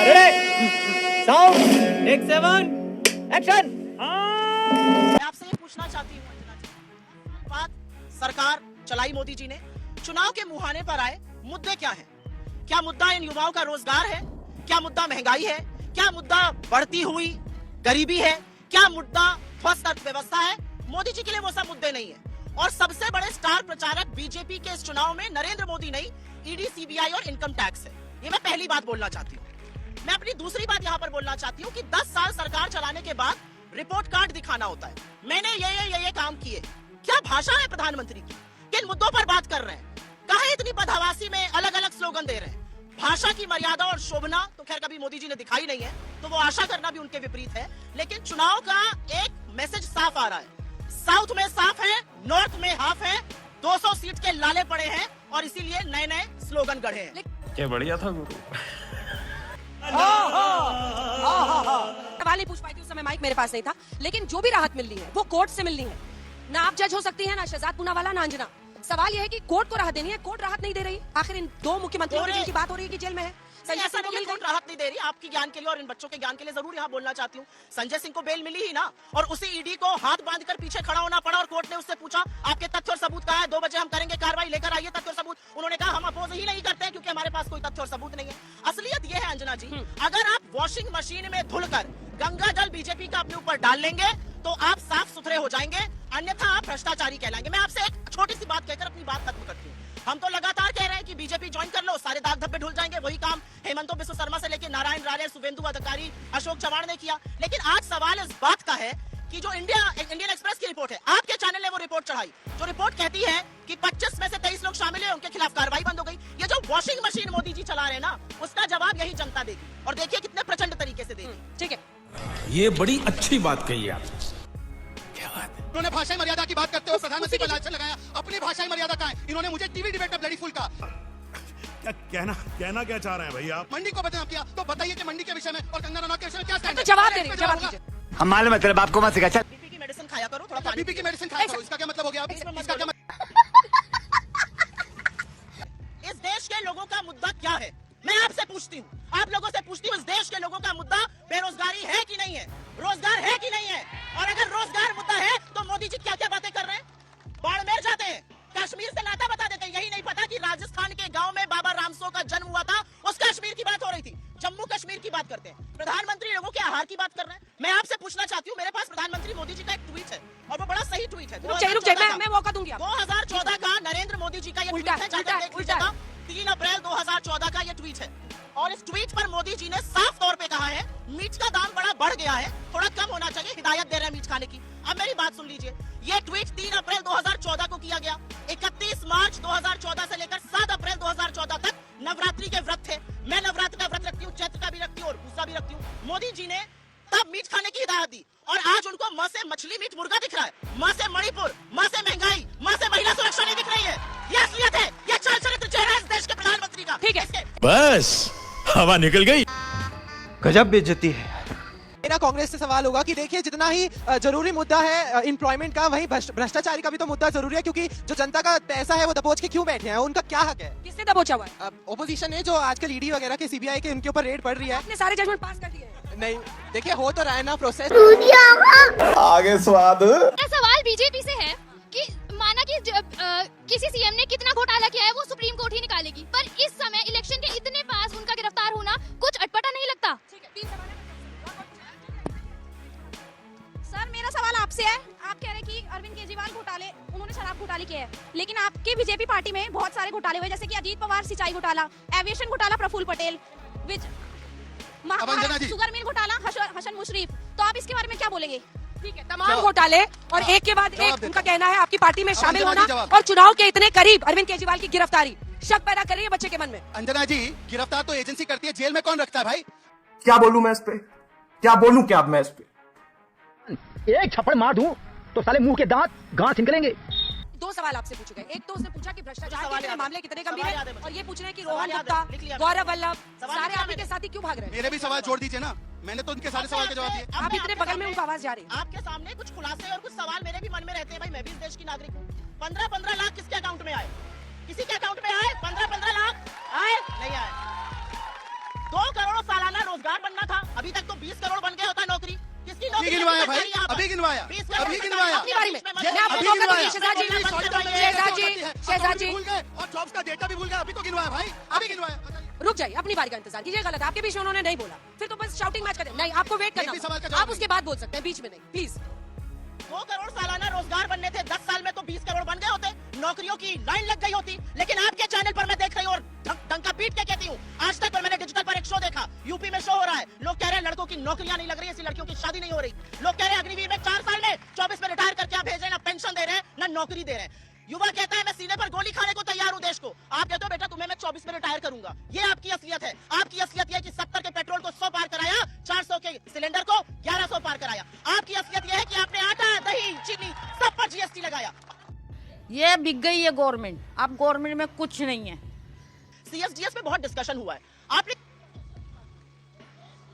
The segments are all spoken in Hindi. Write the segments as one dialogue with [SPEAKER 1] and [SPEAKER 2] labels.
[SPEAKER 1] Sound take 7 action.
[SPEAKER 2] मैं आपसे ये पूछना चाहती हूँ अंजना जी, बात सरकार चलाई मोदी जी ने, चुनाव के मुहाने पर आए, मुद्दे क्या हैं? क्या मुद्दा इन युवाओं का रोजगार है? क्या मुद्दा महंगाई है? क्या मुद्दा बढ़ती हुई गरीबी है? क्या मुद्दा ध्वस्त अर्थव्यवस्था है? मोदी जी के लिए वो सब मुद्दे नहीं है। और सबसे बड़े स्टार प्रचारक बीजेपी के इस चुनाव में नरेंद्र मोदी नहीं, ईडी, सीबीआई और इनकम टैक्स है। ये मैं पहली बात बोलना चाहती हूँ। मैं अपनी दूसरी बात यहाँ पर बोलना चाहती हूँ कि 10 साल सरकार चलाने के बाद रिपोर्ट कार्ड दिखाना होता है, मैंने ये काम किए। क्या भाषा है प्रधानमंत्री की? किन मुद्दों पर बात कर रहे हैं? कहा इतनी बदहवासी में अलग अलग स्लोगन दे रहे हैं? भाषा की मर्यादा और शोभना तो खैर कभी मोदी जी ने दिखाई नहीं है, तो वो आशा करना भी उनके विपरीत है। लेकिन चुनाव का एक मैसेज साफ आ रहा है, साउथ में साफ है, नॉर्थ में हाफ है, 200 सीट के लाले पड़े हैं और इसीलिए नए नए स्लोगन गढ़े हैं।
[SPEAKER 3] क्या बढ़िया था गुरु।
[SPEAKER 4] सवाल नहीं पूछ पाई थी उस समय, माइक मेरे पास नहीं था। लेकिन जो भी राहत मिलनी है वो कोर्ट से मिलनी है। ना आप जज हो सकती हैं, ना शहजाद पूनावाला, ना अंजना। सवाल यह है कि कोर्ट को राहत देनी है, कोर्ट राहत नहीं दे रही। आखिर इन दो मुख्यमंत्रियों की जिनकी बात हो रही है कि जेल में है, संजय सिंह को मिल गई।
[SPEAKER 2] राहत नहीं दे रही, आपकी ज्ञान के लिए और इन बच्चों के ज्ञान के लिए जरूर यहाँ बोलना चाहती हूँ। संजय सिंह को बेल मिली ही ना, और उसी ईडी को हाथ बांधकर पीछे खड़ा होना पड़ा और कोर्ट ने उससे पूछा आपके तथ्य और सबूत कहाँ है? 2 बजे हम करेंगे कार्रवाई, लेकर आइए तथ्य और सबूत। उन्होंने कहा हम अपोज ही नहीं करते हैं क्योंकि हमारे पास कोई तथ्य और सबूत नहीं है। असलियत ये है अंजना जी, अगर आप वॉशिंग मशीन में धुलकर गंगा जल बीजेपी का अपने ऊपर डाल लेंगे तो आप साफ सुथरे हो जाएंगे, अन्यथा आप भ्रष्टाचारी कहलाएंगे। मैं आपसे एक छोटी सी बात कहकर अपनी बात खत्म करती हूँ। हम तो लगातार कह रहे हैं कि बीजेपी ज्वाइन कर लो, सारे दाग धब्बे धुल जाएंगे। वही काम हेमंतो बिस्व शर्मा से लेकर नारायण राणे, शुभेंदु अधिकारी, अशोक चव्हाण ने किया। लेकिन आज सवाल इस बात का है कि जो इंडियन एक्सप्रेस की रिपोर्ट है, आपके चैनल ने वो रिपोर्ट चढ़ाई, जो रिपोर्ट कहती है कि 25 में से 23 लोग शामिल हैं, उनके खिलाफ कार्रवाई बंद हो गई। ये जो वॉशिंग मशीन मोदी जी चला रहे हैं ना, उसका जवाब यही जनता देगी, और देखिए कितने प्रचंड तरीके से देगी।
[SPEAKER 4] ठीक है,
[SPEAKER 3] ये बड़ी अच्छी बात कही आप।
[SPEAKER 5] उन्होंने भाषाई मर्यादा की बात करते हुए प्रधानमंत्री पर लांछन लगाया। अपनी भाषाई मर्यादा कहाँ है? इन्होंने मुझे टीवी डिबेट में ब्लडी फुल कहा।
[SPEAKER 6] क्या कहना क्या चाह रहे हैं भाई आप?
[SPEAKER 5] मंडी को बदनाम किया, तो बताइए कि मंडी के विषय में और कंगना रनौत के विषय में क्या स्टैंड है?
[SPEAKER 4] तो जवाब दे रही, जवाब दीजिए।
[SPEAKER 1] हम मालूम है तेरे बाप को मत सिखा। चल
[SPEAKER 2] बीपी की मेडिसिन खाया करो, थोड़ा
[SPEAKER 5] बीपी की मेडिसिन खाया करो, इसका क्या मतलब हो गया? इसका क्या
[SPEAKER 2] इस देश के लोगों का मुद्दा क्या है? मैं आपसे पूछती हूँ, आप लोगों से पूछती हूँ, इस देश के लोगों का मुद्दा बेरोजगारी है कि नहीं है? रोजगार है कि नहीं है? और अगर रोजगार मुद्दा है तो मोदी जी क्या क्या बातें कर रहे हैं? बाड़मेर जाते हैं, कश्मीर से नाता बता देते हैं। यही नहीं पता कि राजस्थान के गांव में बाबा रामसो का जन्म हुआ था, उस कश्मीर की बात हो रही थी। जम्मू कश्मीर की बात करते हैं, प्रधानमंत्री लोगों के आहार की बात कर रहे हैं। मैं आपसे पूछना चाहती हूँ, मेरे पास प्रधानमंत्री मोदी जी का एक ट्वीट है और वो बड़ा सही ट्वीट है।
[SPEAKER 4] रुक जाइए, मैं मौका दूंगी आपको।
[SPEAKER 2] 2014 का नरेंद्र मोदी जी का ये ट्वीट है, जाकर देख लीजिएगा। 3 अप्रैल 2014 का ये ट्वीट है, और इस ट्वीट पर मोदी जी ने साफ तौर पे कहा है मीट का दाम बड़ा बढ़ गया है, थोड़ा कम होना चाहिए, हिदायत दे रहे हैं मीट खाने की। अब मेरी बात सुन लीजिए, ये ट्वीट 3 अप्रैल 2014 को किया गया। 31 मार्च 2014 से लेकर 7 अप्रैल 2014 तक नवरात्रि के व्रत थे। मैं नवरात्रि का व्रत रखती हूँ, चैत्र का भी रखती हूँ और पूसा भी रखती हूँ। मोदी जी ने तब मीट खाने की हिदायत दी, और आज उनको माँ से मछली मीट मुर्गा दिख रहा है, माँ से मणिपुर, माँ से महंगाई, माँ से महिला सुरक्षा नहीं दिख रही है। ये असलियत है, ये चाल चरित्र चेहरा है इस देश के प्रधानमंत्री का।
[SPEAKER 4] ठीक है,
[SPEAKER 3] बस हवा निकल गई।
[SPEAKER 1] गजब बेइज्जती है।
[SPEAKER 7] मेरा कांग्रेस से सवाल होगा कि देखिए जितना ही जरूरी मुद्दा है एम्प्लॉयमेंट का, वही भ्रष्टाचारी का भी तो मुद्दा जरूरी है, क्योंकि जो जनता का पैसा है वो दबोच के क्यों बैठे हैं, उनका क्या हक है?
[SPEAKER 4] किसने दबोचा हुआ है?
[SPEAKER 7] ओपोजिशन है जो आजकल ईडी वगैरह के, सीबीआई के, उनके ऊपर रेड पड़ रही है।
[SPEAKER 4] आपने सारे जजमेंट पास कर दिए।
[SPEAKER 7] नहीं देखिए, हो तो रहा है ना प्रोसेस।
[SPEAKER 6] आगे स्वाद।
[SPEAKER 8] मेरा सवाल बीजेपी से है कि माना कि किसी सीएम ने कितना घोटाला किया है वो सुप्रीम कोर्ट ही निकालेगी, पर इस समय इलेक्शन के इतने पास उनका गिरफ्तार होना कुछ अटपटा नहीं लगता?
[SPEAKER 4] ठीक है, 3 सवाल है। सर मेरा सवाल आपसे है, आप कह रहे हैं कि अरविंद केजरीवाल घोटाले, उन्होंने शराब घोटाले किए हैं, लेकिन आपके बीजेपी पार्टी में बहुत सारे घोटाले हुए, जैसे कि अजीत पवार सिंचाई घोटाला, एविएशन घोटाला प्रफुल्ल पटेल, शुगर मिल घोटाला हसन मुशरीफ, तो आप इसके बारे में क्या बोलेंगे? ठीक है, तमाम घोटाले और एक के बाद एक उनका कहना है आपकी पार्टी में शामिल होना और चुनाव के इतने करीब अरविंद केजरीवाल की गिरफ्तारी शक पैदा कर रही है बच्चे के मन में।
[SPEAKER 5] अंजना जी, गिरफ्तार तो एजेंसी करती है, जेल में कौन रखता है भाई?
[SPEAKER 1] क्या बोलूं मैं इस पे? क्या बोलूं क्या मैं इस पे?
[SPEAKER 9] एक छप्पड़ मार दूं तो साले मुंह के दांत गांठ निकलेंगे।
[SPEAKER 4] 2 सवाल आपसे पूछे गए, एक तो उसने पूछा कि भ्रष्टाचार
[SPEAKER 2] सवाल
[SPEAKER 4] के
[SPEAKER 2] याद है।
[SPEAKER 4] मामले कितने गंभीर
[SPEAKER 2] सवाल याद है
[SPEAKER 4] हैं,
[SPEAKER 2] मुझे।
[SPEAKER 4] और ये पूछ रहे हैं कि
[SPEAKER 2] सवाल
[SPEAKER 4] रोहन
[SPEAKER 2] याद है,
[SPEAKER 4] गुप्ता,
[SPEAKER 2] लिख लिया
[SPEAKER 4] गौरव वल्लभ
[SPEAKER 2] सवाल
[SPEAKER 4] सारे
[SPEAKER 2] लिखा
[SPEAKER 4] आप ही
[SPEAKER 2] मैंने।
[SPEAKER 4] के साथ ही क्यों भाग रहे हैं?
[SPEAKER 5] मेरे भी सवाल जोड़ दीजिए ना, मैंने तो उनके सारे सवाल के जवाब दिए।
[SPEAKER 4] आप इतने बगल में उनको आवाज जा रही है।
[SPEAKER 2] आपके सामने कुछ खुलासे और कुछ सवाल मेरे भी मन में रहते हैं। भाई मैं भी इस देश की नागरिक हूँ। 15-15 लाख किसके अकाउंट में आए? किसी के अकाउंट में आए 15-15 लाख? आए नहीं आए? 2 करोड़ सालाना रोजगार रोजगार बनना था, अभी तक तो 20 करोड़ बन गए होता नौकरी। किसकी नौकरी
[SPEAKER 5] गिनवाया
[SPEAKER 2] है?
[SPEAKER 5] भाई, अभी गिनवाया,
[SPEAKER 2] 20 करोड़
[SPEAKER 5] अभी गिनवाया।
[SPEAKER 4] अपनी बारी में
[SPEAKER 2] मैं
[SPEAKER 4] मैं आपको
[SPEAKER 5] अभी
[SPEAKER 4] मौका
[SPEAKER 5] गिनवाया।
[SPEAKER 4] दूंगी शहजाद जी, शहजाद जी
[SPEAKER 5] भूल गए और जॉब्स का डेटा भी भूल गए, अभी तो गिनवाया भाई, अभी गिनवाया।
[SPEAKER 4] रुक जाइए, अपनी बारी का इंतजार कीजिए। गलत है आपके बीच में उन्होंने नहीं बोला, फिर तो बस शाउटिंग मैच करें। नहीं, आपको वेट
[SPEAKER 5] एक भी सवाल का
[SPEAKER 4] करना,
[SPEAKER 5] जवाब
[SPEAKER 4] आप उसके बाद बोल सकते हैं, बीच में नहीं, प्लीज।
[SPEAKER 2] 2 करोड़ सालाना रोजगार बनने थे, 10 साल में तो 20 करोड़ बन गए होते, नौकरियों की लाइन लग गई होती। लेकिन आपके चैनल पर मैं देख रही हूँ और डंका पीट के कहती हूँ, आज तक पर मैंने डिजिटल पर एक शो देखा, यूपी में शो हो रहा है, लोग कह रहे हैं लड़कों की नौकरियां नहीं लग रही, ऐसी लड़कियों की शादी नहीं हो रही। लोग कह रहे हैं अग्निवीर में 4 साल में 24 में रिटायर करके आप भेज रहे हैं, ना पेंशन दे रहे हैं, ना नौकरी दे रहे हैं। युवा कहता है मैं सीने पर गोली खाने को तैयार हूँ देश को। आप कहते हो बेटा तुम्हें मैं 24 में रिटायर करूंगा। ये आपकी असलियत है। आपकी असलियत ये कि 70 के पेट्रोल को 100 पार कराया, 400 के सिलेंडर को 1100 पार कराया। आपकी असलियत ये है कि आपने आटा, दही, चीनी सब पर जीएसटी लगाया।
[SPEAKER 10] ये बिक गई है गवर्नमेंट, अब गवर्नमेंट में कुछ नहीं है।
[SPEAKER 2] सीएसडीएस में बहुत डिस्कशन हुआ है। आपने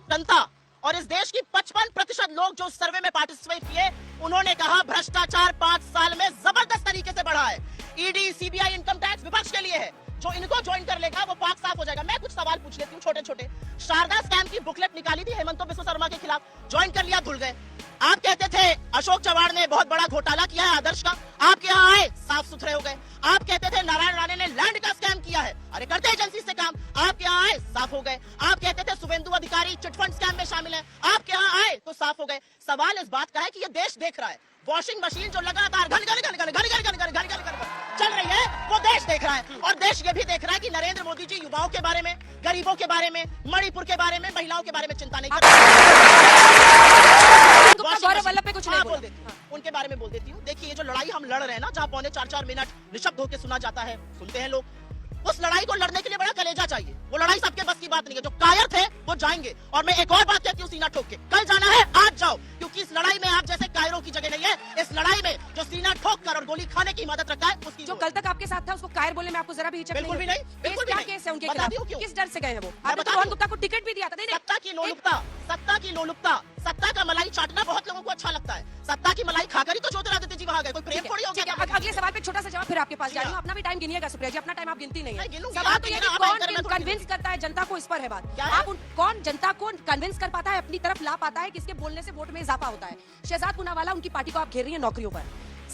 [SPEAKER 2] जनता और इस देश की 55% लोग जो सर्वे में पार्टिसिपेट किए, उन्होंने कहा भ्रष्टाचार 5 साल में जबरदस्त तरीके से बढ़ा है। ईडी, सीबीआई, इनकम टैक्स विपक्ष के लिए है। जो इनको ज्वाइन कर लेगा वो पाक साफ हो जाएगा। मैं कुछ सवाल पूछ लेती हूँ छोटे छोटे। शारदा स्कैम की बुकलेट निकाली थी हेमंत बिस्वा शर्मा के खिलाफ, ज्वाइन कर लिया, धुल गए। आप कहते थे अशोक चव्हाण ने बहुत बड़ा घोटाला किया है आदर्श का, आपके यहाँ आए साफ सुथरे हो गए। आप कहते थे नारायण राणे ने लैंड का स्कैम किया है, अरे करते एजेंसी से काम, आपके यहाँ आए साफ हो गए। आप कहते थे शुभेंदु अधिकारी चिटफंड स्कैम में शामिल है, आपके यहाँ आए तो साफ हो गए। सवाल इस बात का है कि ये देश देख रहा है। वॉशिंग मशीन जो लगातार घन घन घन घन घन घन घन घन घन घन चल रही है, वो देश देख रहा है। और देश ये भी देख रहा है कि नरेंद्र मोदी जी युवाओं के बारे में, गरीबों के बारे में, मणिपुर के बारे में, महिलाओं के बारे में चिंता नहीं करते।
[SPEAKER 4] गौरव वल्लभ पे कुछ नहीं
[SPEAKER 2] बोल देती हूँ, उनके बारे में बोल देती हूँ। देखिए ये जो लड़ाई हम लड़ रहे हैं ना, जहाँ 3.25-4 मिनट निशब्द होकर सुना जाता है, सुनते हैं लोग, उस लड़ाई को लड़ने के लिए बड़ा कलेजा चाहिए। वो लड़ाई सबके बस की बात नहीं है। जो कायर थे वो जाएंगे। और मैं एक और बात कहती हूँ सीना ठोक के, कल जाना है आज जाओ, क्योंकि इस लड़ाई में आप जैसे कायरों की जगह नहीं है। इस लड़ाई में जो सीना ठोक कर और गोली खाने की मदद रखा है उसकी
[SPEAKER 4] जो कल तक आपके साथ था उसको कायर बोलने में आपको जरा भी हिचक
[SPEAKER 2] बिल्कुल भी नहीं, बिल्कुल भी नहीं।
[SPEAKER 4] केस है उनके
[SPEAKER 2] बताती हूँ
[SPEAKER 4] खिलाफ,
[SPEAKER 2] क्यों?
[SPEAKER 4] किस डर से गए हैं वो?
[SPEAKER 2] मैं
[SPEAKER 4] आपने तो
[SPEAKER 2] बताती
[SPEAKER 4] रोहन
[SPEAKER 2] हूँ।
[SPEAKER 4] गुप्ता को टिकट भी दिया था। नहीं नहीं,
[SPEAKER 2] सत्ता की लोलुपता, सत्ता की लोलुपता, सत्ता का मलाई चाटना बहुत लोगों को अच्छा लगता है। सत्ता की मलाई खाकर ही तो ज्योतिरादित्य जी वहां गए, कोई प्रेम थोड़ी हो गया।
[SPEAKER 4] अगले सवाल पे छोटा सा जवाब, फिर आपके पास जा रही हूँ। अपना भी टाइम गिनिएगा सुप्रिया जी, अपना टाइम आप गिनती नहीं है। सवाल तो ये कि कौन कन्विंस करता है जनता को, इस पर है बात। आप कौन जनता को कन्विंस कर पाता है, अपनी तरफ ला पाता है, किसके बोलने से वोट में इजाफा होता है। शहजाद पूनावाला, उनकी पार्टी को आप घेर रही है नौकरियों पर।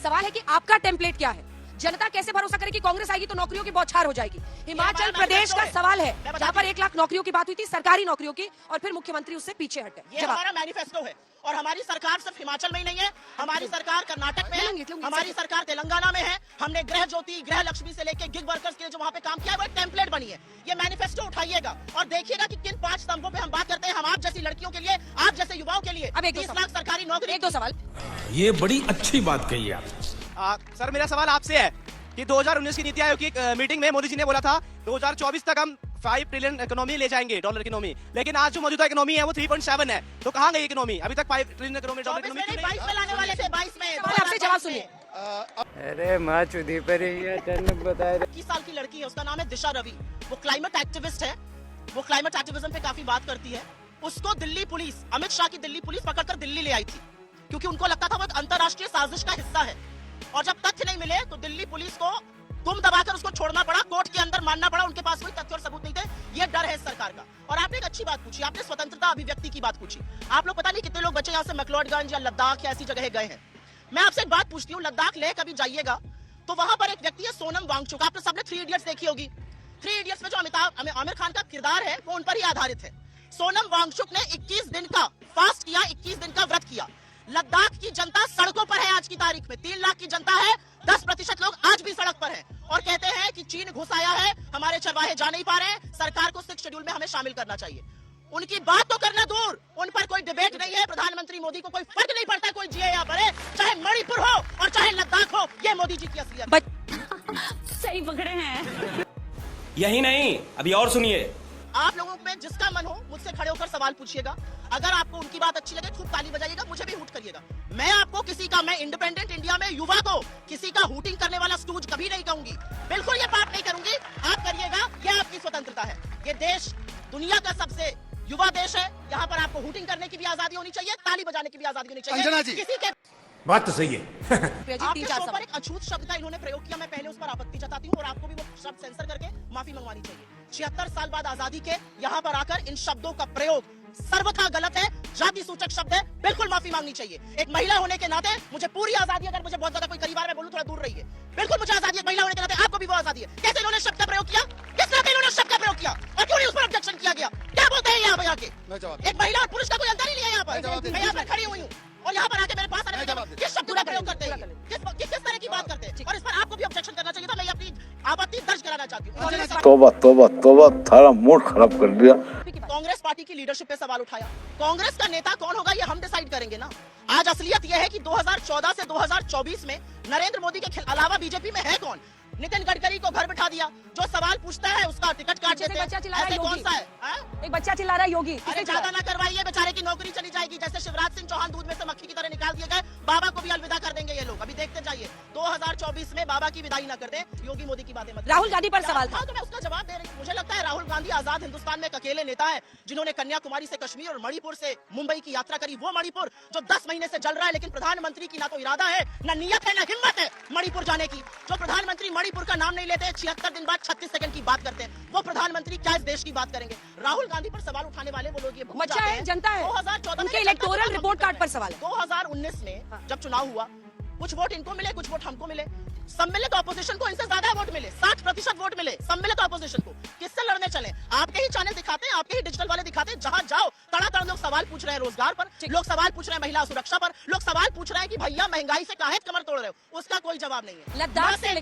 [SPEAKER 4] सवाल है कि आपका टेम्पलेट क्या है? जनता कैसे भरोसा करे कि कांग्रेस आएगी तो नौकरियों की बौछार हो जाएगी? हिमाचल प्रदेश का सवाल है, जहाँ पर 1 लाख नौकरियों की बात हुई थी, सरकारी नौकरियों की, और फिर मुख्यमंत्री उससे पीछे हटे।
[SPEAKER 2] ये हमारा मैनिफेस्टो है। और हमारी सरकार सिर्फ हिमाचल में ही नहीं है, हमारी सरकार कर्नाटक में है, हमारी सरकार तेलंगाना में है। हमने गृह ज्योति, गृह लक्ष्मी से लेके गिग वर्कर्स के लिए जो वहाँ पे काम किया है, वो एक टेम्पलेट बनी है। ये मैनिफेस्टो उठाइएगा और देखिएगा कि किन 5 स्तंभों पे हम बात करते हैं। हम आप जैसी लड़कियों के लिए, आप जैसे युवाओं के लिए 30 लाख सरकारी नौकरी।
[SPEAKER 4] 1-2 सवाल।
[SPEAKER 3] ये बड़ी अच्छी बात कही आप।
[SPEAKER 7] सर मेरा सवाल आपसे है कि 2019 की नीति आयोग की मीटिंग में मोदी जी ने बोला था 2024 तक हम 5 ट्रिलियन इकोनॉमी ले जाएंगे, डॉलर इकोनॉमी। लेकिन आज जो मौजूदा इकोनॉमी है वो 3.7 है, तो कहाँ गई इकोनॉमी? अभी तक 5 ट्रिलियन इकोनॉमी, डॉलर इकोनॉमी
[SPEAKER 2] 22 में लाने वाले थे, 22 में।
[SPEAKER 4] आपसे जवाब सुनिए।
[SPEAKER 1] अरे माँ चुदी पर बताया।
[SPEAKER 2] 21 साल की लड़की है, उसका नाम है दिशा रवि। वो क्लाइमेट एक्टिविस्ट है, वो क्लाइमेट एक्टिविज्म पे काफी बात करती है। उसको दिल्ली पुलिस, अमित शाह की दिल्ली पुलिस पकड़कर दिल्ली ले आई थी, क्योंकि उनको लगता था वो एक अंतरराष्ट्रीय साजिश का हिस्सा है। और जब तथ्य नहीं मिले तो दिल्ली पुलिस को गुम दबाकर उसको छोड़ना पड़ा, कोर्ट के अंदर मानना पड़ा। उनके पास कोई तथ्य और सबूत नहीं थे। ये डर है इस सरकार का। और आपने एक अच्छी बात पूछी, आपने स्वतंत्रता अभिव्यक्ति की बात पूछी। आप लोग पता नहीं कितने लोग बच्चे यहाँ से मैक्लोडगंज या लद्दाख या ऐसी जगह गए हैं। मैं आपसे एक बात पूछती हूँ, लद्दाख लेह कभी जाइएगा तो वहां पर एक व्यक्ति है सोनम वांगचुक। आपने सबने 3 इडियट्स देखी होगी। 3 इडियट्स में जो आमिर खान का किरदार है वो उन पर ही आधारित है। सोनम वांगचुक ने 21 दिन का फास्ट किया, 21 दिन का व्रत किया। लद्दाख की जनता सड़कों पर है आज की तारीख में। 3 लाख की जनता है, 10% लोग आज भी सड़क पर हैं और कहते हैं कि चीन घुस आया है, हमारे चरवाहे जा नहीं पा रहे हैं, सरकार को 6 शेड्यूल में हमें शामिल करना चाहिए। उनकी बात तो करना दूर, उन पर कोई डिबेट नहीं है। प्रधानमंत्री मोदी को कोई फर्क नहीं पड़ता कोई जिए या मरे, चाहे मणिपुर हो और चाहे लद्दाख हो। ये मोदी जी की असलियत।
[SPEAKER 10] सही पकड़े हैं।
[SPEAKER 1] यही नहीं, अभी और सुनिए।
[SPEAKER 2] आप लोगों में जिसका मन हो मुझसे खड़े होकर सवाल पूछिएगा। अगर आपको उनकी बात अच्छी लगे खूब ताली बजाइएगा, मुझे भी हूट करिएगा। मैं आपको किसी का, मैं इंडिपेंडेंट इंडिया में युवा को किसी का हूटिंग करने वाला स्टूज कभी नहीं कहूंगी। बिल्कुल ये बात नहीं करूंगी। आप करिएगा, ये आपकी स्वतंत्रता है। ये देश दुनिया का सबसे युवा देश है। यहाँ पर आपको हूटिंग करने की भी आजादी होनी चाहिए, ताली बजाने की भी आजादी होनी चाहिए।
[SPEAKER 5] अंजना जी।
[SPEAKER 2] किसी के
[SPEAKER 3] बात तो सही है।
[SPEAKER 2] आपके शो पर एक अछूत शब्द का इन्होंने प्रयोग किया, मैं पहले उस पर आपत्ति जताती हूँ और आपको भी वो शब्द सेंसर करके माफी मंगवानी चाहिए। 76 साल बाद आजादी के यहाँ पर आकर इन शब्दों का प्रयोग सर्वथा गलत है, जाति सूचक शब्द है, बिल्कुल माफी मांगनी चाहिए। एक महिला होने के नाते मुझे पूरी आजादी, अगर मुझे बहुत ज्यादा कोई करीब आ रहा है मैं बोलूं थोड़ा दूर रहिए, बिल्कुल मुझे आजादी है, महिला होने के नाते आपको भी वो आजादी है। कैसे इन्होंने शब्द का प्रयोग किया, किस नाते इन्होंने शब्द का प्रयोग किया और क्यों नहीं उस पर ऑब्जेक्शन किया गया? क्या बोलते हैं यहाँ पे आके? एक महिला और पुरुष का कोई अंतर ही नहीं है यहाँ पर। मैं यहाँ पर खड़ी हुई हूँ और यहाँ पर आके मेरे पास आने किस शब्द का प्रयोग करते हैं, किस तरह की बात करते हैं, और इस पर आपको भी ऑब्जेक्शन करना चाहिए था। मैं अपनी आपत्ति दर्ज कराना चाहती हूँ।
[SPEAKER 11] तौबा तौबा तौबा, थारा मूड खराब कर दिया।
[SPEAKER 2] कांग्रेस पार्टी की लीडरशिप पे सवाल उठाया। कांग्रेस का नेता कौन होगा ये हम डिसाइड करेंगे ना। आज असलियत यह है कि 2014 से 2024 में नरेंद्र मोदी के अलावा बीजेपी में है कौन? नितिन गडकरी को घर बिठा दिया, जो सवाल पूछता है उसका टिकट काट देते हैं। ऐसे कौन सा है?
[SPEAKER 4] एक बच्चा चिल्ला रहा है योगी।
[SPEAKER 2] अरे ज्यादा ना करवाइए, बेचारे की नौकरी चली जाएगी। जैसे शिवराज सिंह चौहान दूध में से मक्खी की तरह निकाल दिए गए, बाबा को भी अलविदा कर देंगे ये लोग। अभी देखते जाइए 2024 में बाबा की विदाई ना कर दे। योगी मोदी की बातें मत।
[SPEAKER 4] राहुल गांधी पर सवाल था
[SPEAKER 2] तो मैं उसका जवाब दे रही हूँ। मुझे लगता है राहुल गांधी आजाद हिंदुस्तान में एक अकेले नेता है जिन्होंने कन्याकुमारी से कश्मीर और मणिपुर से मुंबई की यात्रा करी। वो मणिपुर जो 10 महीने से जल रहा है, लेकिन प्रधानमंत्री की ना तो इरादा है, ना नियत है, ना हिम्मत है मणिपुर जाने की। जो प्रधानमंत्री मणिपुर का नाम नहीं लेते, 76 दिन बाद 36 सेकंड की बात करते हैं, वो प्रधानमंत्री क्या इस देश की बात करेंगे? राहुल गांधी पर सवाल उठाने वाले वो लोग ये भूल
[SPEAKER 4] बच्चा
[SPEAKER 2] जाते
[SPEAKER 4] है,
[SPEAKER 2] हैं।
[SPEAKER 4] जनता है,
[SPEAKER 2] 2014
[SPEAKER 4] उनके इलेक्टोरल रिपोर्ट कार्ड पर सवाल है।
[SPEAKER 2] 2019 में जब चुनाव हुआ, कुछ वोट इनको मिले, कुछ वोट हमको मिले। सम्मिलित ऑपोजिशन को इनसे ज्यादा वोट मिले, 60% वोट मिले सम्मिलित ऑपोजिशन को। किससे लड़ने चले? आपके ही चैनल दिखाते हैं, आपके ही डिजिटल वाले दिखाते हैं। जहां जाओ तड़ातड़ लोग सवाल पूछ रहे हैं रोजगार पर, लोग सवाल पूछ रहे हैं महिला सुरक्षा पर, लोग सवाल पूछ रहे हैं कि भैया महंगाई से काहे कमर तोड़ रहे हो, उसका कोई जवाब नहीं है।
[SPEAKER 4] लद्दाख से